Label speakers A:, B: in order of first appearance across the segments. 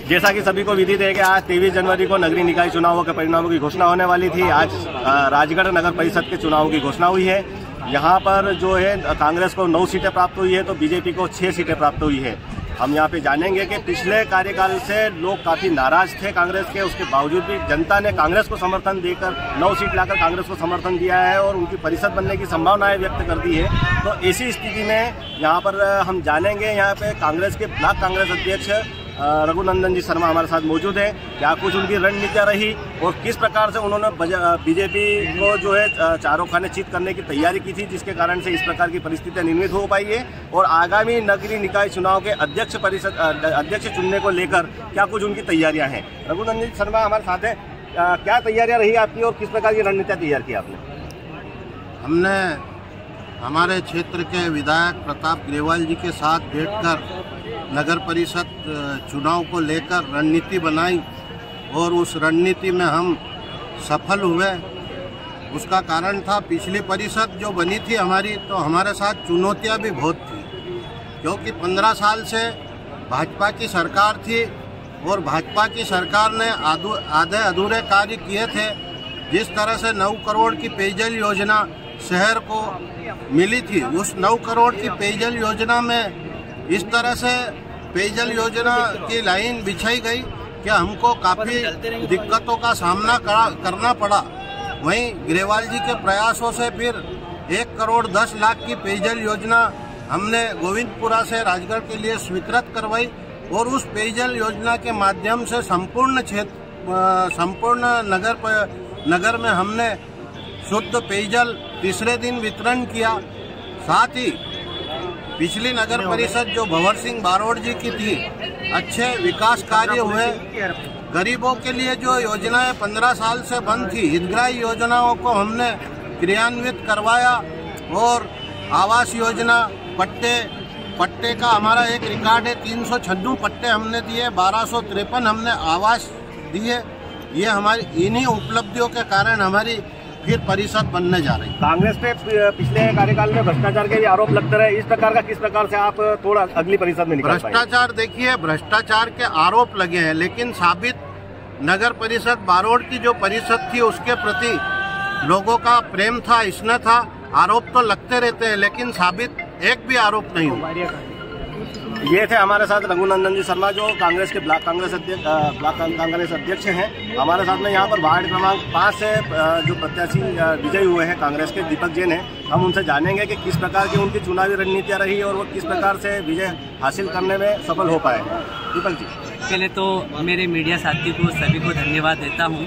A: जैसा कि सभी को विदित है कि आज 23 जनवरी को नगरीय निकाय चुनावों के परिणामों की घोषणा होने वाली थी। आज राजगढ़ नगर परिषद के चुनावों की घोषणा हुई है। यहाँ पर जो है कांग्रेस को 9 सीटें प्राप्त हुई है तो बीजेपी को 6 सीटें प्राप्त हुई है। हम यहाँ पे जानेंगे कि पिछले कार्यकाल से लोग काफ़ी नाराज थे कांग्रेस के, उसके बावजूद भी जनता ने कांग्रेस को समर्थन देकर 9 सीट लाकर कांग्रेस को समर्थन दिया है और उनकी परिषद बनने की संभावनाएं व्यक्त कर दी है। तो ऐसी स्थिति में यहाँ पर हम जानेंगे, यहाँ पे कांग्रेस के ब्लॉक कांग्रेस अध्यक्ष रघुनंदन जी शर्मा हमारे साथ मौजूद हैं। क्या कुछ उनकी रणनीतियाँ रही और किस प्रकार से उन्होंने बीजेपी को जो है चारों खाने चित करने की तैयारी की थी, जिसके कारण से इस प्रकार की परिस्थितियाँ निर्मित हो पाई है। और आगामी नगरीय निकाय चुनाव के अध्यक्ष चुनने को लेकर क्या कुछ उनकी तैयारियाँ हैं। रघुनंदन जी शर्मा हमारे साथ हैं। क्या तैयारियाँ रही आपकी और किस प्रकार की रणनीतियाँ तैयार की आपने?
B: हमने हमारे क्षेत्र के विधायक प्रताप ग्रेवाल जी के साथ बैठकर नगर परिषद चुनाव को लेकर रणनीति बनाई और उस रणनीति में हम सफल हुए। उसका कारण था पिछली परिषद जो बनी थी हमारी, तो हमारे साथ चुनौतियां भी बहुत थी, क्योंकि 15 साल से भाजपा की सरकार थी और भाजपा की सरकार ने आधे अधूरे कार्य किए थे। जिस तरह से 9 करोड़ की पेयजल योजना शहर को मिली थी, उस 9 करोड़ की पेयजल योजना में इस तरह से पेयजल योजना की लाइन बिछाई गई कि हमको काफ़ी दिक्कतों का सामना करना पड़ा। वहीं ग्रेवाल जी के प्रयासों से फिर 1 करोड़ 10 लाख की पेयजल योजना हमने गोविंदपुरा से राजगढ़ के लिए स्वीकृत करवाई और उस पेयजल योजना के माध्यम से संपूर्ण नगर में हमने शुद्ध पेयजल तीसरे दिन वितरण किया। साथ ही पिछली नगर परिषद जो भंवर सिंह बारोड़ जी की थी, अच्छे विकास कार्य हुए। गरीबों के लिए जो योजनाएं 15 साल से बंद थी, हितग्राही योजनाओं को हमने क्रियान्वित करवाया और आवास योजना पट्टे का हमारा एक रिकॉर्ड है। 396 पट्टे हमने दिए, 1253 हमने आवास दिए। ये हमारी इन्हीं उपलब्धियों के कारण हमारी फिर परिषद बनने जा रही है।
A: कांग्रेस पे पिछले कार्यकाल में भ्रष्टाचार के भी आरोप लगते रहे, इस प्रकार का किस प्रकार से आप थोड़ा अगली परिषद में निकाल पाएंगे?
B: भ्रष्टाचार, देखिए भ्रष्टाचार के आरोप लगे हैं, लेकिन साबित नगर परिषद बारोड़ की जो परिषद थी उसके प्रति लोगों का प्रेम था, स्नेह था। आरोप तो लगते रहते हैं लेकिन साबित एक भी आरोप नहीं हुआ।
A: ये थे हमारे साथ रघुनंदन जी शर्मा जो कांग्रेस के ब्लॉक कांग्रेस अध्यक्ष हैं। हमारे साथ में यहाँ पर वार्ड क्रमांक 5 से जो प्रत्याशी विजयी हुए हैं कांग्रेस के, दीपक जैन हैं। हम उनसे जानेंगे कि किस प्रकार की उनकी चुनावी रणनीतियाँ रही और वो किस प्रकार से विजय हासिल करने में सफल हो पाए। दीपक जी,
C: पहले तो मेरे मीडिया साथी को सभी को धन्यवाद देता हूँ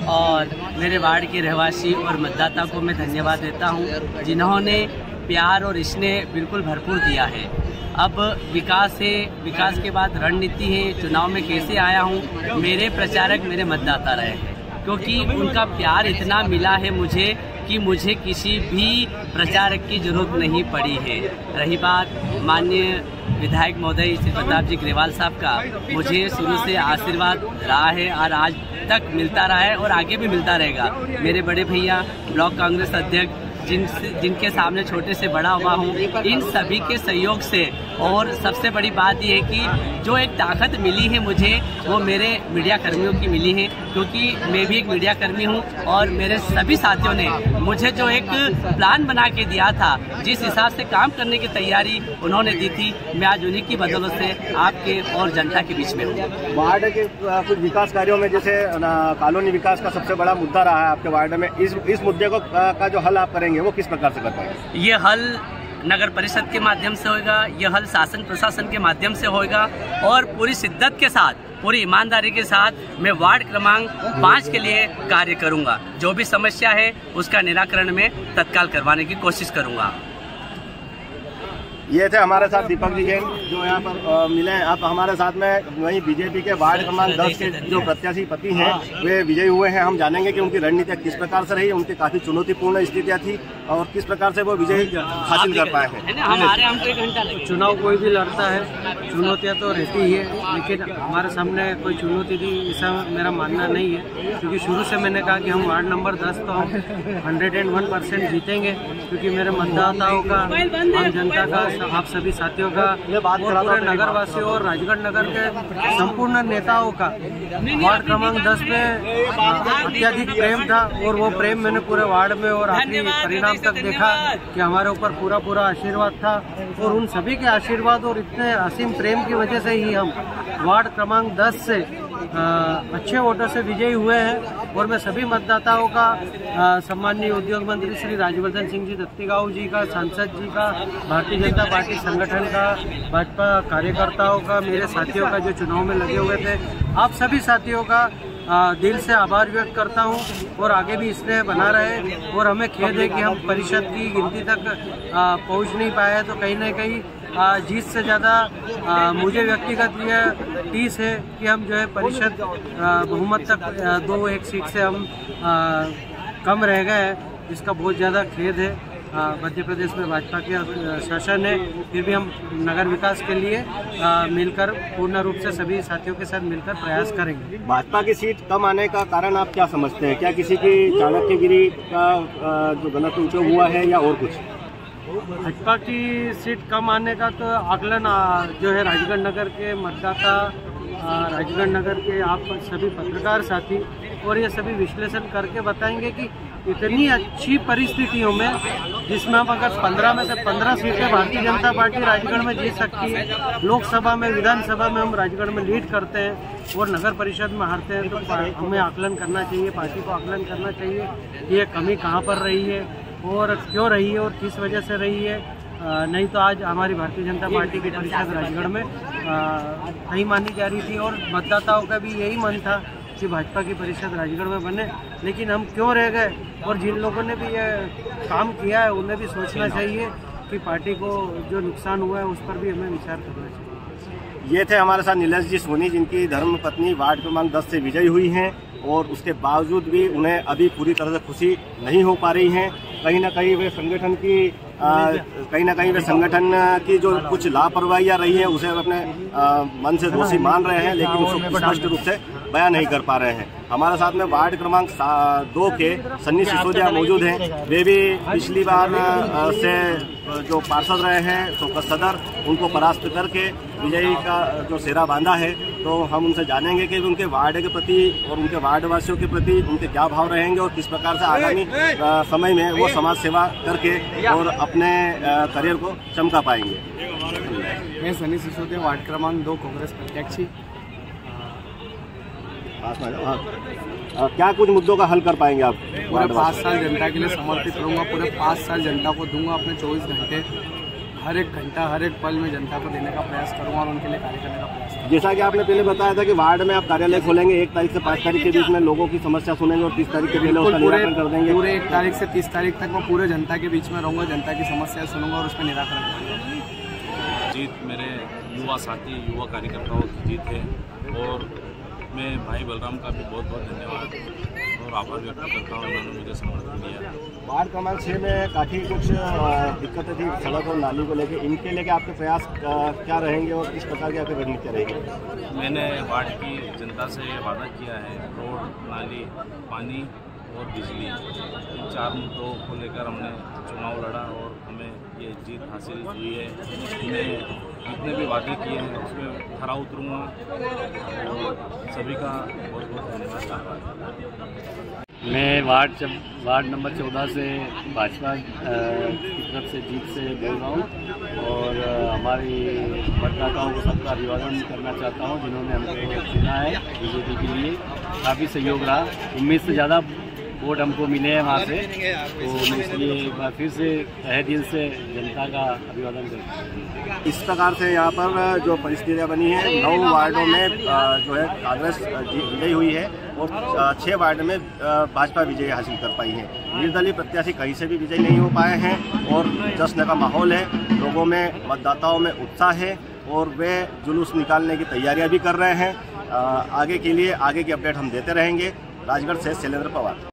C: और मेरे वार्ड के रहवासी और मतदाता को मैं धन्यवाद देता हूँ जिन्होंने प्यार और स्नेह बिल्कुल भरपूर दिया है। अब विकास है, विकास के बाद रणनीति है। चुनाव में कैसे आया हूँ, मेरे प्रचारक मेरे मतदाता रहे हैं, क्योंकि उनका प्यार इतना मिला है मुझे कि मुझे किसी भी प्रचारक की जरूरत नहीं पड़ी है। रही बात माननीय विधायक महोदय श्री प्रताप जी ग्रेवाल साहब का, मुझे शुरू से आशीर्वाद रहा है और आज तक मिलता रहा है और आगे भी मिलता रहेगा। मेरे बड़े भैया ब्लॉक कांग्रेस अध्यक्ष जिनके सामने छोटे से बड़ा हुआ हूँ, इन सभी के सहयोग से। और सबसे बड़ी बात यह है कि जो एक ताकत मिली है मुझे, वो मेरे मीडिया कर्मियों की मिली है, क्योंकि मैं भी एक मीडिया कर्मी हूँ और मेरे सभी साथियों ने मुझे जो एक प्लान बना के दिया था, जिस हिसाब से काम करने की तैयारी उन्होंने दी थी, मैं आज उन्हीं की बदौलत से आपके और जनता के बीच में हूँ।
A: वार्ड के कुछ विकास कार्यों में जैसे कॉलोनी विकास का सबसे बड़ा मुद्दा रहा है आपके वार्ड में, इस मुद्दे को का जो हल आप करेंगे वो किस प्रकार से कर पाएंगे?
C: ये हल नगर परिषद के माध्यम से होगा, यह हल शासन प्रशासन के माध्यम से होगा और पूरी शिद्दत के साथ, पूरी ईमानदारी के साथ मैं वार्ड क्रमांक 5 के लिए कार्य करूंगा। जो भी समस्या है उसका निराकरण में तत्काल करवाने की कोशिश करूंगा।
A: ये थे हमारे साथ दीपक जी जैन जो यहाँ पर मिले हैं। आप हमारे साथ में वहीं बीजेपी के वार्ड क्रमांक 10 के जो प्रत्याशी पति हैं वे विजयी हुए हैं। हम जानेंगे कि उनकी रणनीतियाँ किस प्रकार से रही, उनकी काफ़ी चुनौतीपूर्ण स्थितियाँ थी और किस प्रकार से वो विजय हासिल कर पाए हैं।
D: चुनाव कोई भी लड़ता है, चुनौतियाँ तो रहती ही है, लेकिन हमारे सामने कोई चुनौती थी ऐसा मेरा मानना नहीं है, क्योंकि शुरू से मैंने कहा कि हम वार्ड नंबर 10 तो हम 101% जीतेंगे, क्योंकि मेरे मतदाताओं का, आम जनता का आप सभी साथियों का और पूरे नगरवासियों और राजगढ़ नगर के संपूर्ण नेताओं का वार्ड क्रमांक 10 में अत्यधिक प्रेम था और वो प्रेम मैंने पूरे वार्ड में और आखिरी परिणाम तक देखा कि हमारे ऊपर पूरा आशीर्वाद था। और उन सभी के आशीर्वाद और इतने असीम प्रेम की वजह से ही हम वार्ड क्रमांक 10 से अच्छे वोटों से विजयी हुए हैं। और मैं सभी मतदाताओं का, सम्माननीय उद्योग मंत्री श्री राज्यवर्धन सिंह जी दत्तीगांव जी का, सांसद जी का, भारतीय जनता पार्टी संगठन का, भाजपा कार्यकर्ताओं का, मेरे साथियों का जो चुनाव में लगे हुए थे, आप सभी साथियों का दिल से आभार व्यक्त करता हूं। और आगे भी इसलिए बना रहे। और हमें खेद है कि हम परिषद की गिनती तक पहुंच नहीं पाए, तो कहीं न कहीं जीत से ज़्यादा मुझे व्यक्तिगत यह टीस है कि हम जो है परिषद बहुमत तक 2-1 सीट से हम कम रह गए हैं। इसका बहुत ज़्यादा खेद है। मध्य प्रदेश में भाजपा के शासन है, फिर भी हम नगर विकास के लिए मिलकर पूर्ण रूप से सभी साथियों के साथ मिलकर प्रयास करेंगे।
A: भाजपा की सीट कम आने का कारण आप क्या समझते हैं? क्या किसी की चाणक्यगिरी का जो गलत उपयोग हुआ है या और कुछ?
D: भाजपा की सीट कम आने का तो आकलन जो है राजगढ़ नगर के मतदाता, राजगढ़ नगर के आप सभी पत्रकार साथी और ये सभी विश्लेषण करके बताएंगे कि इतनी अच्छी परिस्थितियों में, जिसमें हम अगर 15 में से 15 सीटें भारतीय जनता पार्टी राजगढ़ में जीत सकती है, लोकसभा में, विधानसभा में हम राजगढ़ में लीड करते हैं और नगर परिषद में हारते हैं, तो हमें आकलन करना चाहिए, पार्टी को आकलन करना चाहिए कि ये कमी कहाँ पर रही है और क्यों रही है और किस वजह से रही है। नहीं तो आज हमारी भारतीय जनता पार्टी की परिषद राजगढ़ में नहीं मानी जा रही थी और मतदाताओं का भी यही मन था कि भाजपा की परिषद राजगढ़ में बने। लेकिन हम क्यों रह गए? और जिन लोगों ने भी ये काम किया है उन्हें भी सोचना चाहिए कि पार्टी को जो नुकसान हुआ है उस पर भी हमें विचार करना चाहिए।
A: ये थे हमारे साथ नीलेश जी सोनी, जिनकी धर्मपत्नी वार्ड क्रमांक 10 से विजयी हुई हैं और उसके बावजूद भी उन्हें अभी पूरी तरह से खुशी नहीं हो पा रही हैं। कहीं ना कहीं वे संगठन की जो कुछ लापरवाहियां रही है उसे अपने मन से दोषी मान रहे हैं, लेकिन उसको स्पष्ट रूप से बयान नहीं कर पा रहे हैं। हमारे साथ में वार्ड क्रमांक 2 के सन्नी सिसोदिया मौजूद हैं। वे भी पिछली बार से जो पार्षद रहे हैं चौकस सदर, उनको परास्त करके विजयी का जो सेहरा बांधा है। तो हम उनसे जानेंगे कि उनके वार्ड के प्रति और उनके वार्ड वासियों के प्रति उनके क्या भाव रहेंगे और किस प्रकार से आगामी समय में वो समाज सेवा करके और अपने करियर को चमका पाएंगे।
E: मैं सन्नी सिसोदिया, वार्ड क्रमांक 2, कांग्रेस प्रत्याशी।
A: क्या कुछ मुद्दों का हल कर पाएंगे आप?
E: पूरे 5 साल जनता के लिए समर्पित रहूँगा। पूरे 5 साल जनता को दूंगा अपने 24 घंटे, हर एक घंटा, हर एक पल में जनता को देने का प्रयास करूँगा और उनके लिए कार्य करने का प्रयास करूँगा।
A: जैसा कि आपने पहले बताया था कि वार्ड में आप कार्यालय खोलेंगे, 1 तारीख से 5 तारीख के बीच में लोगों की समस्या सुनेंगे और 30 तारीख के पहले उसका निराकरण कर देंगे।
E: पूरे 1 तारीख से 30 तारीख तक मैं पूरे जनता के बीच में रहूँगा, जनता की समस्या सुनूंगा और उसका निराकरण करूँगा।
F: जीत मेरे युवा साथी, युवा कार्यकर्ताओं की जीत है और मैं भाई बलराम का भी बहुत बहुत धन्यवाद और आभार व्यक्त करता हूँ, उन्होंने मुझे समर्थन दिया।
A: वार्ड क्रमांक 6 में काफ़ी कुछ दिक्कतें थी सड़क और नाली को लेकर, इनके लेके आपके प्रयास क्या रहेंगे और किस प्रकार की आपकी रणनीति रहेगी?
F: मैंने वार्ड की जनता से वादा किया है, रोड, नाली, पानी और बिजली, इन 4 मुद्दों को लेकर हमने चुनाव लड़ा और हमें ये जीत हासिल हुई है। मैं जितने भी वादे किए हैं उसमें खरा उतरूँगा और सभी का बहुत बहुत धन्यवाद।
G: मैं वार्ड नंबर 14 से भाजपा की तरफ से जीत से बोल रहा हूँ और हमारी मतदाताओं को सबका अभिवादन करना चाहता हूँ जिन्होंने हमको चुना है बीजेपी के लिए। काफ़ी सहयोग रहा, उम्मीद से ज़्यादा वोट हमको मिले हैं वहाँ से, तो इसलिए एक बार फिर से तहे दिल से जनता का अभिवादन करता हूँ।
A: इस प्रकार से यहाँ पर जो परिस्थितियाँ बनी हैं, 9 वार्डों में जो है कांग्रेस विजयी हुई है और 6 वार्ड में भाजपा विजय हासिल कर पाई है। निर्दलीय प्रत्याशी कहीं से भी विजयी नहीं हो पाए हैं और जश्न का माहौल है, लोगों में, मतदाताओं में उत्साह है और वे जुलूस निकालने की तैयारियां भी कर रहे हैं। आगे के लिए आगे की अपडेट हम देते रहेंगे। राजगढ़ से शैलेंद्र पवार।